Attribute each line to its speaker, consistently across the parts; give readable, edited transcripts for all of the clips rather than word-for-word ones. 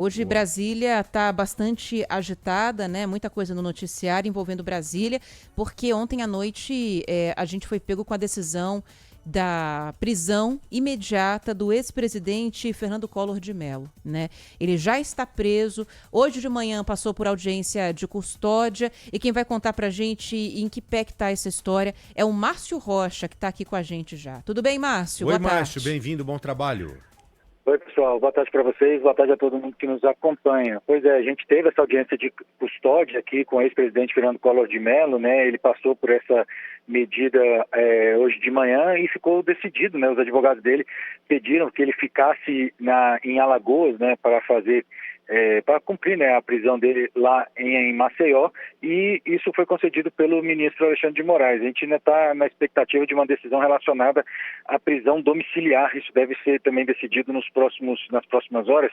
Speaker 1: Hoje
Speaker 2: Boa.
Speaker 1: Brasília está bastante agitada, né? Muita coisa no noticiário envolvendo Brasília, porque ontem à noite a gente foi pego com a decisão da prisão imediata do ex-presidente Fernando Collor de Mello, né? Ele já está preso, hoje de manhã passou por audiência de custódia e quem vai contar pra gente em que pé que tá essa história é o Márcio Rocha, que tá aqui com a gente já. Tudo bem, Márcio?
Speaker 2: Oi,
Speaker 1: Boa
Speaker 2: Márcio,
Speaker 1: tarde.
Speaker 2: bem-vindo, bom trabalho.
Speaker 3: Oi, pessoal. Boa tarde para vocês, boa tarde a todo mundo que nos acompanha. Pois é, a gente teve essa audiência de custódia aqui com o ex-presidente Fernando Collor de Mello, né? Ele passou por essa medida hoje de manhã e ficou decidido, né? Os advogados dele pediram que ele ficasse em Alagoas, né? Para cumprir, né, a prisão dele lá em Maceió, e isso foi concedido pelo ministro Alexandre de Moraes. A gente ainda está na expectativa de uma decisão relacionada à prisão domiciliar. Isso deve ser também decidido nas próximas horas,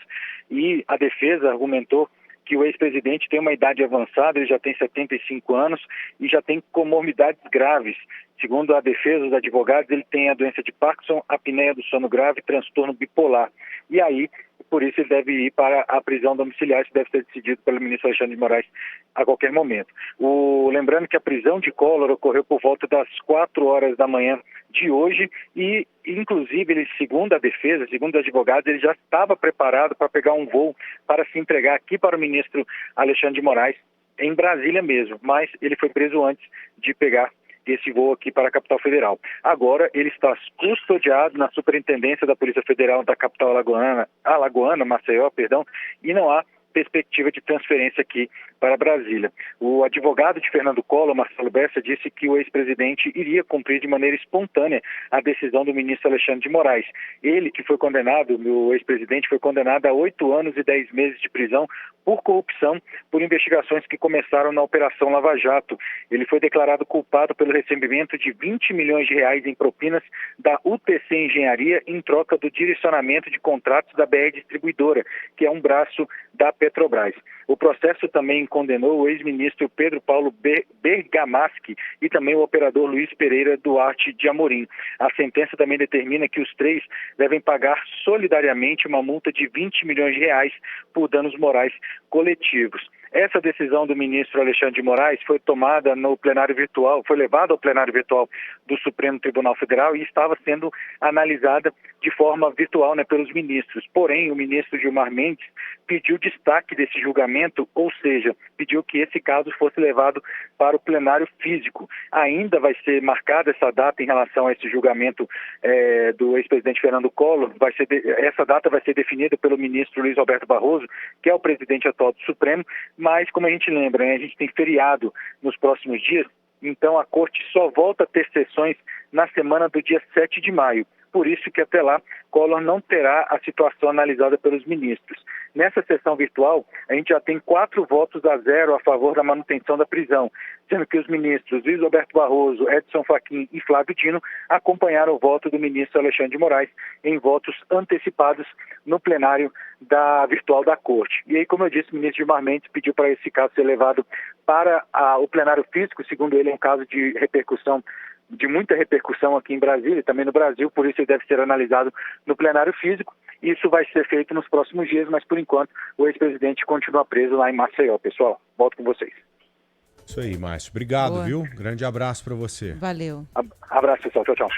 Speaker 3: e a defesa argumentou que o ex-presidente tem uma idade avançada, ele já tem 75 anos e já tem comorbidades graves. Segundo a defesa, os advogados, ele tem a doença de Parkinson, apneia do sono grave e transtorno bipolar. E aí, por isso, ele deve ir para a prisão domiciliar. Isso deve ser decidido pelo ministro Alexandre de Moraes a qualquer momento. Lembrando que a prisão de Collor ocorreu por volta das 4 horas da manhã de hoje e, inclusive, ele, segundo a defesa, segundo os advogados, ele já estava preparado para pegar um voo para se entregar aqui para o ministro Alexandre de Moraes, em Brasília mesmo, mas ele foi preso antes de pegar esse voo aqui para a capital federal. Agora ele está custodiado na Superintendência da Polícia Federal da capital alagoana, Maceió, perdão, e não há perspectiva de transferência aqui para Brasília. O advogado de Fernando Collor, Marcelo Bessa, disse que o ex-presidente iria cumprir de maneira espontânea a decisão do ministro Alexandre de Moraes. Ele, que foi condenado, o ex-presidente foi condenado a 8 anos e 10 meses de prisão por corrupção, por investigações que começaram na Operação Lava Jato. Ele foi declarado culpado pelo recebimento de 20 milhões de reais em propinas da UTC Engenharia em troca do direcionamento de contratos da BR Distribuidora, que é um braço da Petrobras. O processo também condenou o ex-ministro Pedro Paulo Bergamaschi e também o operador Luiz Pereira Duarte de Amorim. A sentença também determina que os três devem pagar solidariamente uma multa de 20 milhões de reais por danos morais coletivos. Essa decisão do ministro Alexandre de Moraes foi tomada no plenário virtual, foi levada ao plenário virtual do Supremo Tribunal Federal e estava sendo analisada de forma virtual, né, pelos ministros. Porém, o ministro Gilmar Mendes pediu destaque desse julgamento, ou seja, pediu que esse caso fosse levado para o plenário físico. Ainda vai ser marcada essa data em relação a esse julgamento do ex-presidente Fernando Collor. Essa data vai ser definida pelo ministro Luiz Roberto Barroso, que é o presidente atual do Supremo, mas, como a gente lembra, né, a gente tem feriado nos próximos dias, então a Corte só volta a ter sessões na semana do dia 7 de maio. Por isso que até lá, Collor não terá a situação analisada pelos ministros. Nessa sessão virtual, a gente já tem 4 votos a 0 a favor da manutenção da prisão, sendo que os ministros Luiz Roberto Barroso, Edson Fachin e Flávio Dino acompanharam o voto do ministro Alexandre de Moraes em votos antecipados no plenário virtual da Corte. E aí, como eu disse, o ministro Gilmar Mendes pediu para esse caso ser levado para o plenário físico. Segundo ele, é um caso de muita repercussão aqui em Brasília e também no Brasil, por isso ele deve ser analisado no plenário físico. Isso vai ser feito nos próximos dias, mas por enquanto o ex-presidente continua preso lá em Maceió. Pessoal, volto com vocês.
Speaker 2: Isso aí, Márcio. Obrigado,
Speaker 1: Boa.
Speaker 2: viu? Grande abraço para você.
Speaker 1: Valeu.
Speaker 3: Abraço, pessoal. Tchau, tchau.